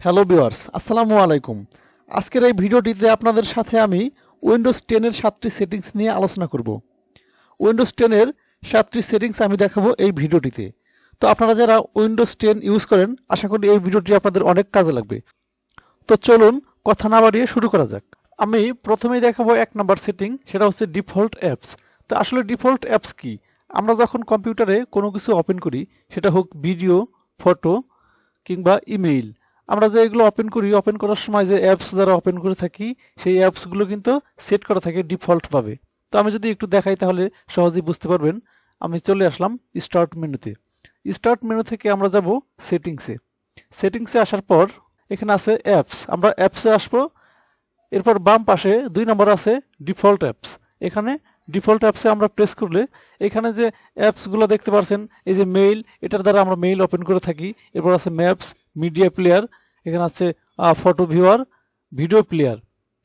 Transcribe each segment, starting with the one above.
Hello viewers, আসসালামু আলাইকুম। আজকের এই ভিডিওটিতে আপনাদের সাথে আমি উইন্ডোজ 10 এর 7টি সেটিংস নিয়ে আলোচনা করব। উইন্ডোজ 10 এর 7টি সেটিংস আমি দেখাবো এই ভিডিওটিতে। তো আপনারা যারা উইন্ডোজ 10 ইউজ করেন, আশা করি এই ভিডিওটি আপনাদের অনেক কাজে লাগবে। তো চলুন কথা না বাড়িয়ে শুরু করা যাক। আমি প্রথমেই দেখাবো 1 নাম্বার সেটিং, সেটা হচ্ছে ডিফল্ট অ্যাপস। তো আসলে ডিফল্ট অ্যাপস কি? আমরা যখন কম্পিউটারে কোনো কিছু ওপেন করি, সেটা হোক ভিডিও, ফটো কিংবা ইমেইল, আমরা যে এগুলো ওপেন করি, ওপেন করার সময় যে অ্যাপস দ্বারা ওপেন করে থাকি, সেই অ্যাপসগুলো কিন্তু সেট করা থাকে ডিফল্টভাবে। তো আমি যদি একটু দেখাই তাহলে সহজেই বুঝতে পারবেন। আমি চলে আসলাম স্টার্ট মেনুতে। স্টার্ট মেনু থেকে আমরা যাব সেটিংসে। সেটিংসে আসার পর এখানে আছে অ্যাপস, আমরা অ্যাপসে আসবো। এরপর বাম পাশে 2 নম্বর আছে ডিফল্ট অ্যাপস। এখানে ডিফল্ট অ্যাপসে আমরা প্রেস করলে এখানে যে অ্যাপসগুলো দেখতে পাচ্ছেন, এই যে মেইল, এটার দ্বারা আমরা মেইল ওপেন করে থাকি। এরপর আছে ম্যাপস, মিডিয়া প্লেয়ার, এখানে আছে ফটো ভিউয়ার, ভিডিও প্লেয়ার।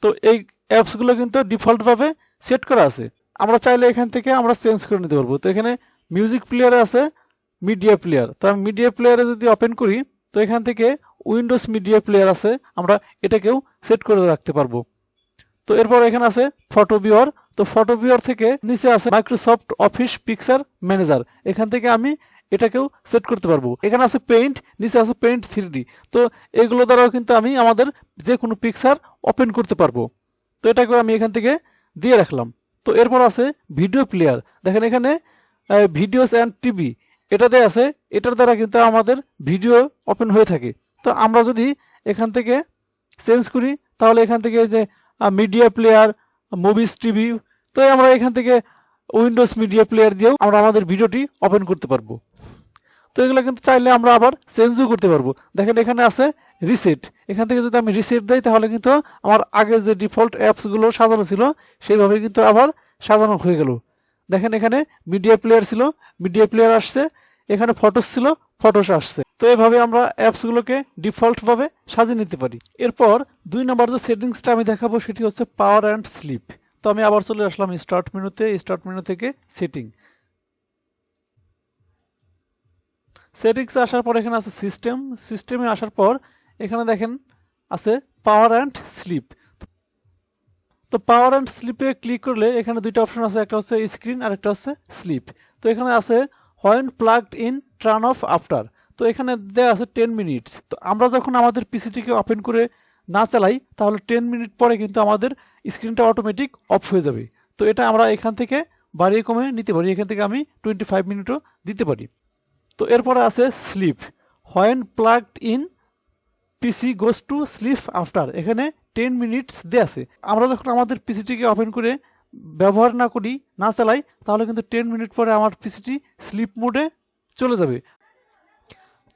তো এই অ্যাপসগুলো কিন্তু ডিফল্টভাবে সেট করা আছে। আমরা চাইলে এখান থেকে আমরা চেঞ্জ করে নিতে পারবো। তো এখানে মিউজিক প্লেয়ারে আছে মিডিয়া প্লেয়ার। তো আমি মিডিয়া প্লেয়ারে যদি ওপেন করি, তো এখান থেকে উইন্ডোজ মিডিয়া প্লেয়ার আছে, আমরা এটাকেও সেট করে রাখতে পারবো। তো এরপর এখানে আছে ফটো ভিউয়ার। তো ফটো ভিউয়ার থেকে নিচে আছে মাইক্রোসফট অফিস পিকচার ম্যানেজার, এখান থেকে আমি এটাকেও সেট করতে পারবো। এখানে আছে পেইন্ট, নিচে আছে পেইন্ট 3D। তো এগুলো দ্বারাও কিন্তু আমি আমাদের যে কোনো পিকচার ওপেন করতে পারবো। তো এটাকে আমি এখান থেকে দিয়ে রাখলাম। তো এরপর আছে ভিডিও প্লেয়ার। দেখেন এখানে ভিডিওস অ্যান্ড টিভি এটাতে আছে, এটার দ্বারা কিন্তু আমাদের ভিডিও ওপেন হয়ে থাকে। তো আমরা যদি এখান থেকে চেঞ্জ করি, তাহলে এখান থেকে যে মিডিয়া প্লেয়ার, মুভিস টিভি, তো আমরা এখান থেকে উইন্ডোজ মিডিয়া প্লেয়ার দিয়েও আমরা আমাদের ভিডিওটি ওপেন করতে পারবো। তো এগুলো কিন্তু চাইলে আমরা আবার চেঞ্জও করতে পারবো। দেখেন এখানে আছে রিসেট, এখান থেকে যদি আমি রিসেট দিই তাহলে কিন্তু আমার আগে যে ডিফল্ট অ্যাপসগুলো সাজানো ছিল সেইভাবে কিন্তু আবার সাজানো হয়ে গেল। দেখেন এখানে মিডিয়া প্লেয়ার ছিল, মিডিয়া প্লেয়ার আসছে, এখানে ফটোস ছিল, ফটোস আসছে। তো এভাবে আমরা অ্যাপসগুলোকে ডিফল্টভাবে সাজিয়ে নিতে পারি। এরপর 2 নম্বর যে সেটিংসটা আমি দেখাবো সেটি হচ্ছে পাওয়ার অ্যান্ড স্লিপ। তো আমি আবার চলে আসলাম স্টার্ট মেনুতে। স্টার্ট মেনু থেকে সেটিং, সেটিংসে আসার পর এখানে আছে সিস্টেম। সিস্টেমে আসার পর এখানে দেখেন আছে পাওয়ার অ্যান্ড স্লিপ। তো পাওয়ার অ্যান্ড স্লিপে ক্লিক করলে এখানে দুইটা অপশন আছে, একটা হচ্ছে স্ক্রিন আর একটা হচ্ছে স্লিপ। তো এখানে আছে when plugged in turn off after. তো এখানে দেওয়া আছে 10 মিনিটস। তো আমরা যখন আমাদের পিসিটিকে ওপেন করে না চালাই, তাহলে 10 মিনিট পরে কিন্তু আমাদের স্ক্রিনটা অটোমেটিক অফ হয়ে যাবে। তো এটা আমরা এখান থেকে বাড়িয়ে কমে নিতে পারি। এখান থেকে আমি 25 মিনিটও দিতে পারি। তো এরপরে আছে sleep, when plugged in PC goes to sleep after. এখানে 10 মিনিটস দেয়া আছে। আমরা যখন আমাদের পিসিটিকে ওপেন করে ব্যবহার না করি, না চালাই, তাহলে কিন্তু 10 মিনিট পরে আমার পিসিটি স্লিপ মোডে চলে যাবে।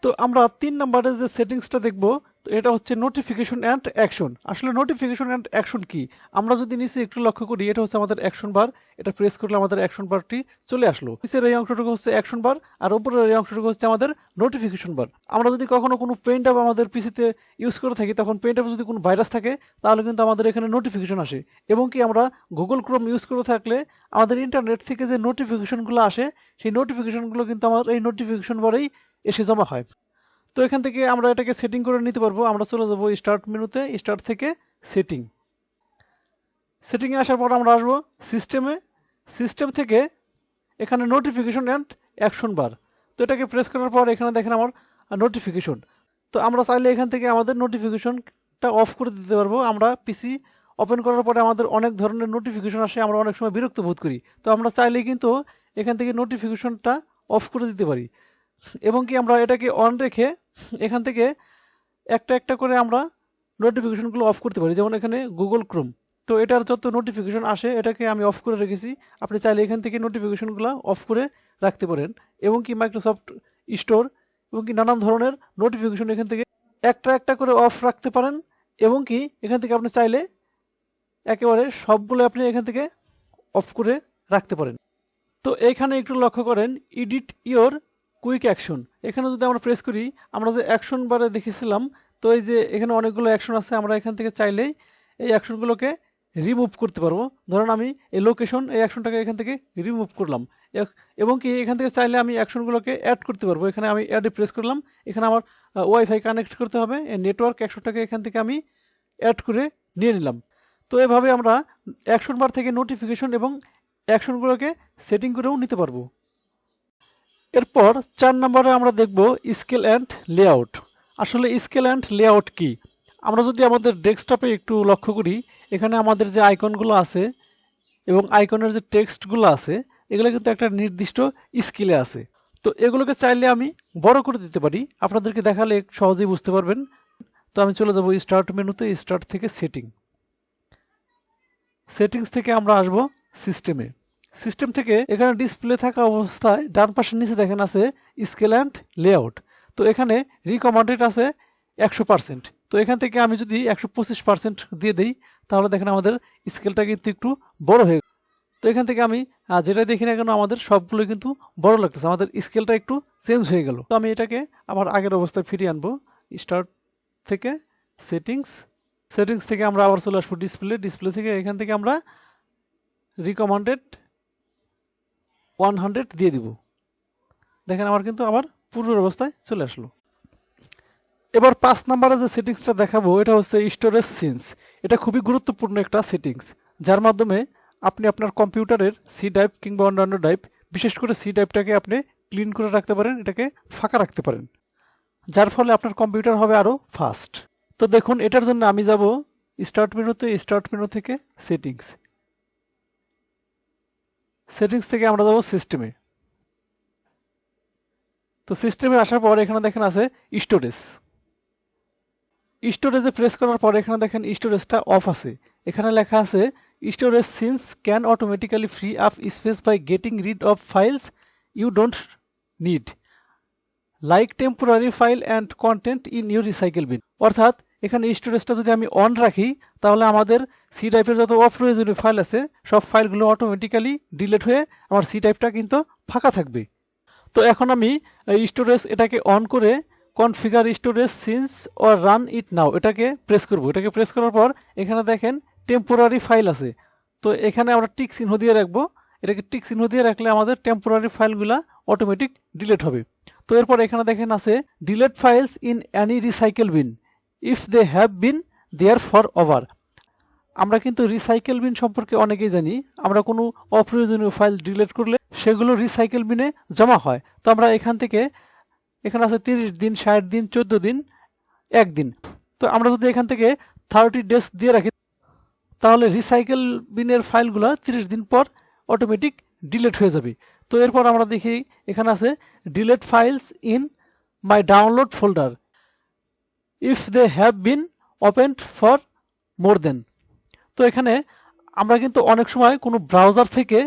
তো আমরা 3 নম্বরের যে সেটিংসটা দেখব, তো এটা হচ্ছে নোটিফিকেশন অ্যান্ড অ্যাকশন। আসলে নোটিফিকেশন অ্যান্ড অ্যাকশন কি? আমরা যদি নিচে একটু লক্ষ্য করি, এটা হচ্ছে আমাদের অ্যাকশন বার। এটা প্রেস করলে আমাদের অ্যাকশন বারটি চলে আসলো। নিচের এই অংশটুকু হচ্ছে অ্যাকশন বার, আর উপরের এই অংশটুকু হচ্ছে আমাদের নোটিফিকেশন বার। আমরা যদি কখনো কোনো পেইন্ট অ্যাপ আমাদের পিসিতে ইউজ করে থাকি, তখন পেইন্ট অ্যাপে যদি কোনো ভাইরাস থাকে, তাহলে কিন্তু আমাদের এখানে নোটিফিকেশন আসে। এবং কি আমরা গুগল ক্রোম ইউজ করে থাকলে আমাদের ইন্টারনেট থেকে যে নোটিফিকেশনগুলো আসে, সেই নোটিফিকেশনগুলো কিন্তু আমার এই নোটিফিকেশন বারেই এসে জমা হয়। তো এখান থেকে আমরা এটাকে সেটিং করে নিতে পারবো। আমরা চলে যাব স্টার্ট মেনুতে, স্টার্ট থেকে সেটিং। সেটিংয়ে আসার পর আমরা আসবো সিস্টেমে। সিস্টেম থেকে এখানে নোটিফিকেশন অ্যান্ড অ্যাকশন বার। তো এটাকে প্রেস করার পর এখানে দেখেন আমার নোটিফিকেশন। তো আমরা চাইলে এখান থেকে আমাদের নোটিফিকেশনটা অফ করে দিতে পারবো। আমরা পিসি ওপেন করার পরে আমাদের অনেক ধরনের নোটিফিকেশন আসে, আমরা অনেক সময় বিরক্ত বোধ করি। তো আমরা চাইলে কিন্তু এখান থেকে নোটিফিকেশনটা অফ করে দিতে পারি। এবং কি আমরা এটাকে অন রেখে এখান থেকে একটা একটা করে আমরা নোটিফিকেশনগুলো অফ করতে পারি। যেমন এখানে গুগল ক্রোম, তো এটার যত নোটিফিকেশন আসে এটাকে আমি অফ করে রেখেছি। আপনি চাইলে এখান থেকে নোটিফিকেশনগুলো অফ করে রাখতে পারেন। এবং কি মাইক্রোসফট স্টোর এবং কি নানান ধরনের নোটিফিকেশন এখান থেকে একটা একটা করে অফ রাখতে পারেন। এবং কি এখান থেকে আপনি চাইলে একেবারে সবগুলো আপনি এখান থেকে অফ করে রাখতে পারেন। তো এখানে একটু লক্ষ্য করেন, এডিট ইওর কুইক অ্যাকশন। এখানে যদি আমরা প্রেস করি, আমরা যে অ্যাকশন বারে দেখেছিলাম, তো এই যে এখানে অনেকগুলো অ্যাকশন আছে, আমরা এখান থেকে চাইলেই এই অ্যাকশনগুলোকে রিমুভ করতে পারবো। ধরুন আমি এই লোকেশন, এই অ্যাকশনটাকে এখান থেকে রিমুভ করলাম। এবং কি এখান থেকে চাইলে আমি অ্যাকশনগুলোকে অ্যাড করতে পারবো। এখানে আমি অ্যাডে প্রেস করলাম, এখানে আমার ওয়াইফাই কানেক্ট করতে হবে, এই নেটওয়ার্ক অ্যাকশনটাকে এখান থেকে আমি অ্যাড করে নিয়ে নিলাম। তো এভাবে আমরা অ্যাকশন বার থেকে নোটিফিকেশন এবং অ্যাকশনগুলোকে সেটিং করেও নিতে পারবো। এরপর 4 নম্বরে আমরা দেখব স্কেল অ্যান্ড লেআউট। আসলে স্কেল অ্যান্ড লেআউট কি? আমরা যদি আমাদের ডেস্কটপে একটু লক্ষ্য করি, এখানে আমাদের যে আইকনগুলো আছে এবং আইকনের যে টেক্সটগুলো আছে, এগুলো কিন্তু একটা নির্দিষ্ট স্কেলে আছে। তো এগুলোকে চাইলে আমি বড় করে দিতে পারি, আপনাদেরকে দেখালে সহজেই বুঝতে পারবেন। তো আমি চলে যাব স্টার্ট মেনুতে, স্টার্ট থেকে সেটিংস থেকে আমরা আসব সিস্টেমে। সিস্টেম থেকে এখানে ডিসপ্লে থাকা অবস্থায় ডান পাশের নিচে দেখেন আছে স্কেল অ্যান্ড লেআউট। তো এখানে রিকমান্ডেড আছে 100%। তো এখান থেকে আমি যদি 125% দিয়ে দিই, তাহলে দেখেন আমাদের স্কেলটা কিন্তু একটু বড় হয়ে গেল। তো এখান থেকে আমি যেটা দেখি না কেন আমাদের সবগুলো কিন্তু বড় লাগতেছে, আমাদের স্কেলটা একটু চেঞ্জ হয়ে গেল। তো আমি এটাকে আমার আগের অবস্থায় ফিরিয়ে আনবো। স্টার্ট থেকে সেটিংস থেকে আমরা আবার চলে আসবো ডিসপ্লে থেকে এখান থেকে আমরা রিকমান্ডেড 100 দিয়ে দিব। দেখেন আমার কিন্তু আবার পূর্বের অবস্থায় চলে আসলো। এবার 5 নম্বরে যে সেটিংসটা দেখাবো, এটা হচ্ছে স্টোরেজ সিনস। এটা খুবই গুরুত্বপূর্ণ একটা সেটিংস, যার মাধ্যমে আপনি আপনার কম্পিউটারের সি ড্রাইভ কিংবা অন্যান্য ড্রাইভ, বিশেষ করে সি ড্রাইভটাকে আপনি ক্লিন করে রাখতে পারেন, এটাকে ফাঁকা রাখতে পারেন, যার ফলে আপনার কম্পিউটার হবে আরও ফাস্ট। তো দেখুন, এটার জন্য আমি যাব স্টার্ট মেনু থেকে সেটিংস থেকে আমরা যাব সিস্টেমে। তো সিস্টেমে আসার পর এখানে দেখেন আছে স্টোরেজে প্রেস করার পর এখানে দেখেন স্টোরেজটা অফ আছে। এখানে লেখা আছে storage sense can automatically free up space by getting rid of files you don't need, like temporary file and content in your recycle bin. অর্থাৎ এখানে স্টোরেজটা যদি আমি অন রাখি, তাহলে আমাদের সি ড্রাইভের যত অপ্রয়োজনীয় ফাইল আছে সব ফাইলগুলো অটোমেটিক্যালি ডিলিট হয়ে আমার সি ড্রাইভটা কিন্তু ফাঁকা থাকবে। তো এখন আমি স্টোরেজ এটাকে অন করে configure storage sense or run it now এটাকে প্রেস করব। এটাকে প্রেস করার পর এখানে দেখেন টেম্পোরারি ফাইল আছে। তো এখানে আমরা টিক চিহ্ন দিয়ে রাখবো। এটাকে টিক চিহ্ন দিয়ে রাখলে আমাদের টেম্পোরারি ফাইলগুলা অটোমেটিক ডিলিট হবে। তো এরপর এখানে দেখেন আছে delete files in any recycle bin if they have been there for over. আমরা কিন্তু রিসাইকেল বিন সম্পর্কে অনেকেই জানি। আমরা কোনো অপ্রয়োজনীয় ফাইল ডিলিট করলে সেগুলো রিসাইকেল বিনে জমা হয়। তো আমরা এখান থেকে এখানে আছে 30 দিন, 60 দিন, 14 দিন, 1 দিন। তো আমরা যদি এখান থেকে 30 ডেজ দিয়ে রাখি, তাহলে রিসাইকেল বিনের ফাইলগুলো 30 দিন পর অটোমেটিক ডিলিট হয়ে যাবে। তো এরপর আমরা দেখি এখানে আছে delete files in my download folder if they have been opened for more than. তো এখানে আমরা কিন্তু অনেক সময় কোনো ব্রাউজার থেকে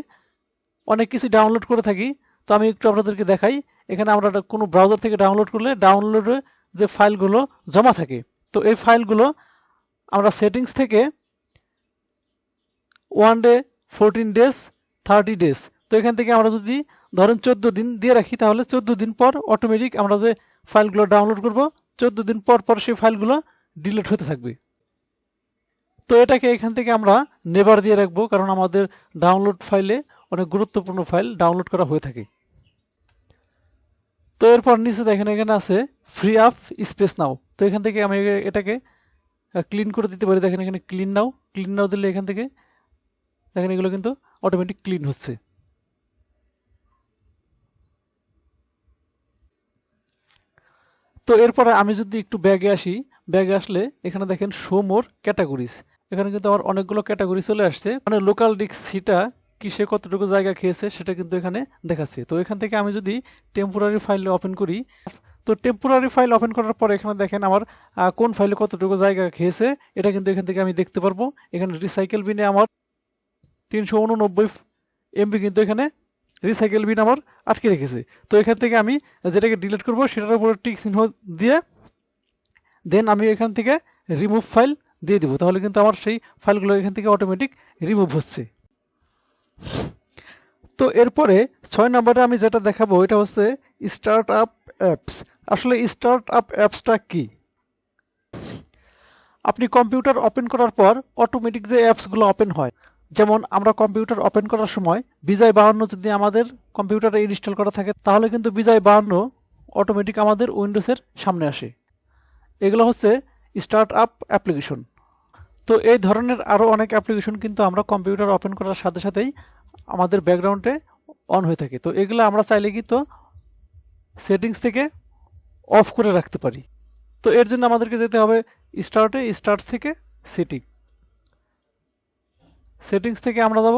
অনেক কিছু ডাউনলোড করে থাকি। তো আমি একটু আপনাদেরকে দেখাই। এখানে আমরা কোনো ব্রাউজার থেকে ডাউনলোড করলে ডাউনলোডে যে ফাইলগুলো জমা থাকে, তো এই ফাইলগুলো আমরা সেটিংস থেকে 1 ডে, 14 ডেজ, 30 ডেজ, তো এখান থেকে আমরা যদি ধরেন 14 দিন দিয়ে রাখি, তাহলে 14 দিন পর অটোমেটিক আমরা যে ফাইলগুলো ডাউনলোড করব 14 দিন পর পর সেই ফাইলগুলো ডিলিট হতে থাকবে। তো এটাকে এখান থেকে আমরা নেভার দিয়ে রাখবো, কারণ আমাদের ডাউনলোড ফাইলে অনেক গুরুত্বপূর্ণ ফাইল ডাউনলোড করা হয়ে থাকে। তো এরপর নিচে দেখেন এখানে আছে ফ্রি আপ স্পেস নাও। তো এখান থেকে আমি এটাকে ক্লিন করে দিতে পারি। দেখেন এখানে ক্লিন নাও দিলে এখান থেকে দেখেন এগুলো কিন্তু অটোমেটিক ক্লিন হচ্ছে। তো এরপরে আমি যদি একটু ব্যাগে আসি, ব্যাগে আসলে এখানে দেখেন শো মোর ক্যাটাগরিজ। এখানে কিন্তু আমার অনেকগুলো ক্যাটাগরি চলে আসছে, মানে লোকাল ডিস্ক সিটা কিসে কতটুকু জায়গা খেয়েছে সেটা কিন্তু এখানে দেখাচ্ছে। তো এখান থেকে আমি যদি টেম্পোরারি ফাইল ওপেন করি, তো টেম্পোরারি ফাইল ওপেন করার পর এখানে দেখেন আমার কোন ফাইলে কতটুকু জায়গা খেয়েছে এটা কিন্তু এখান থেকে আমি দেখতে পারবো। এখানে রিসাইকেল বিনে আমার 389 MB কিন্তু এখানে রিসাইকেল বিন আমার আটকে রেখেছে। তো এখান থেকে আমি যেটাকে ডিলিট করব সেটার উপরে টিক চিহ্ন দিয়ে দেন আমি এখান থেকে রিমুভ ফাইল দিয়ে দিব, তাহলে কিন্তু আমার সেই ফাইলগুলো এখান থেকে অটোমেটিক রিমুভ হচ্ছে। তো এরপরে 6 নম্বরে আমি যেটা দেখাবো এটা হচ্ছে স্টার্ট আপ অ্যাপস। আসলে স্টার্ট আপ অ্যাপসটা কি? আপনি কম্পিউটার ওপেন করার পর অটোমেটিক যে অ্যাপসগুলো ওপেন হয়, যেমন আমরা কম্পিউটার ওপেন করার সময় বিজয় 52 যদি আমাদের কম্পিউটারে ইনস্টল করা থাকে তাহলে কিন্তু বিজয় 52 অটোমেটিক আমাদের উইন্ডোজের সামনে আসে। এগুলো হচ্ছে স্টার্ট আপ অ্যাপ্লিকেশন। তো এই ধরনের আরও অনেক অ্যাপ্লিকেশন কিন্তু আমরা কম্পিউটার ওপেন করার সাথে সাথেই আমাদের ব্যাকগ্রাউন্ডে অন হয়ে থাকে। তো এগুলো আমরা চাইলে কিন্তু সেটিংস থেকে অফ করে রাখতে পারি। তো এর জন্য আমাদেরকে যেতে হবে স্টার্ট থেকে সেটিংস থেকে আমরা যাব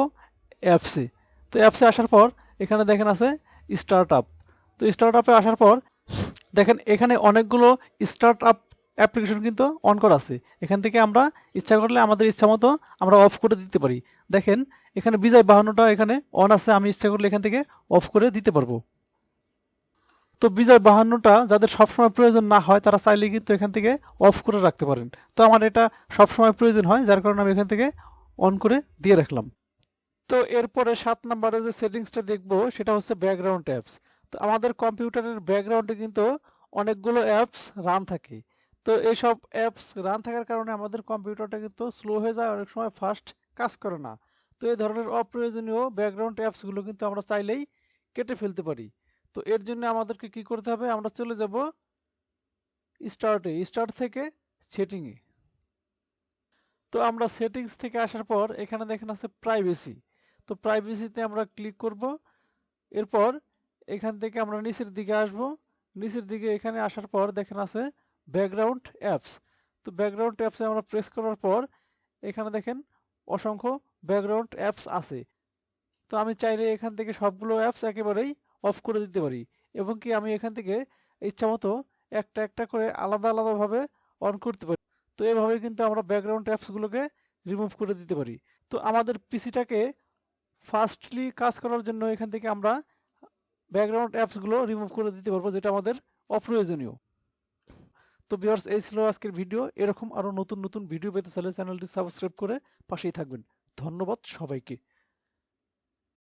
অ্যাপসে। তো অ্যাপসে আসার পর এখানে দেখেন আছে স্টার্ট আপ। তো স্টার্ট আপে আসার পর দেখেন এখানে অনেকগুলো স্টার্ট আপ অ্যাপ্লিকেশন কিন্তু অন করা আছে। এখান থেকে আমরা ইচ্ছা করলে আমাদের ইচ্ছা মতো আমরা অফ করে দিতে পারি। দেখেন এখানে বিজয় 52টা এখানে অন আছে, আমি ইচ্ছা করলে এখান থেকে অফ করে দিতে পারবো। তো বিজয় 52টা যাদের সবসময় প্রয়োজন না হয় তারা চাইলে কিন্তু এখান থেকে অফ করে রাখতে পারেন। তো আমার এটা সবসময় প্রয়োজন হয়, যার কারণে আমি এখান থেকে অন করে দিয়ে রাখলাম। তো এরপরে 7 নম্বরে যে সেটিংসটা দেখবো সেটা হচ্ছে ব্যাকগ্রাউন্ড অ্যাপস। তো আমাদের কম্পিউটারের ব্যাকগ্রাউন্ডে কিন্তু অনেকগুলো অ্যাপস রান থাকে। তো এইসব অ্যাপস রান থাকার কারণে আমাদের কম্পিউটারটা কিন্তু স্লো হয়ে যায়, অনেক সময় ফাস্ট কাজ করে না। তো এই ধরনের অপ্রয়োজনীয় ব্যাকগ্রাউন্ড অ্যাপসগুলো কিন্তু আমরা চাইলেই কেটে ফেলতে পারি। তো এর জন্য আমাদেরকে কি করতে হবে, আমরা চলে যাব স্টার্ট থেকে সেটিংয়ে। তো আমরা সেটিংস থেকে আসার পর এখানে দেখেন আছে প্রাইভেসি। তো প্রাইভেসিতে আমরা ক্লিক করব। এরপর এখান থেকে আমরা নিচের দিকে আসব। নিচের দিকে এখানে আসার পর দেখেন আছে ব্যাকগ্রাউন্ড অ্যাপস। তো ব্যাকগ্রাউন্ড অ্যাপসে আমরা প্রেস করার পর এখানে দেখেন অসংখ্য ব্যাকগ্রাউন্ড অ্যাপস আছে। তো আমি চাইলে এখান থেকে সবগুলো অ্যাপস একেবারেই অফ করে দিতে পারি, এবং কি আমি এখান থেকে ইচ্ছামতো একটা একটা করে আলাদা আলাদাভাবে অন করতে পারি। তো এভাবে কিন্তু আমরা ব্যাকগ্রাউন্ড অ্যাপসগুলোকে রিমুভ করে দিতে পারি। তো আমাদের পিসিটাকে ফাস্টলি কাজ করার জন্য এখান থেকে আমরা ব্যাকগ্রাউন্ড অ্যাপসগুলো রিমুভ করে দিতে পারবো, যেটা আমাদের অপ্রয়োজনীয়। তো ভিউয়ার্স, এই ছিল আজকের ভিডিও। এরকম আরও নতুন নতুন ভিডিও পেতে চাইলে চ্যানেলটি সাবস্ক্রাইব করে পাশেই থাকবেন। ধন্যবাদ সবাইকে।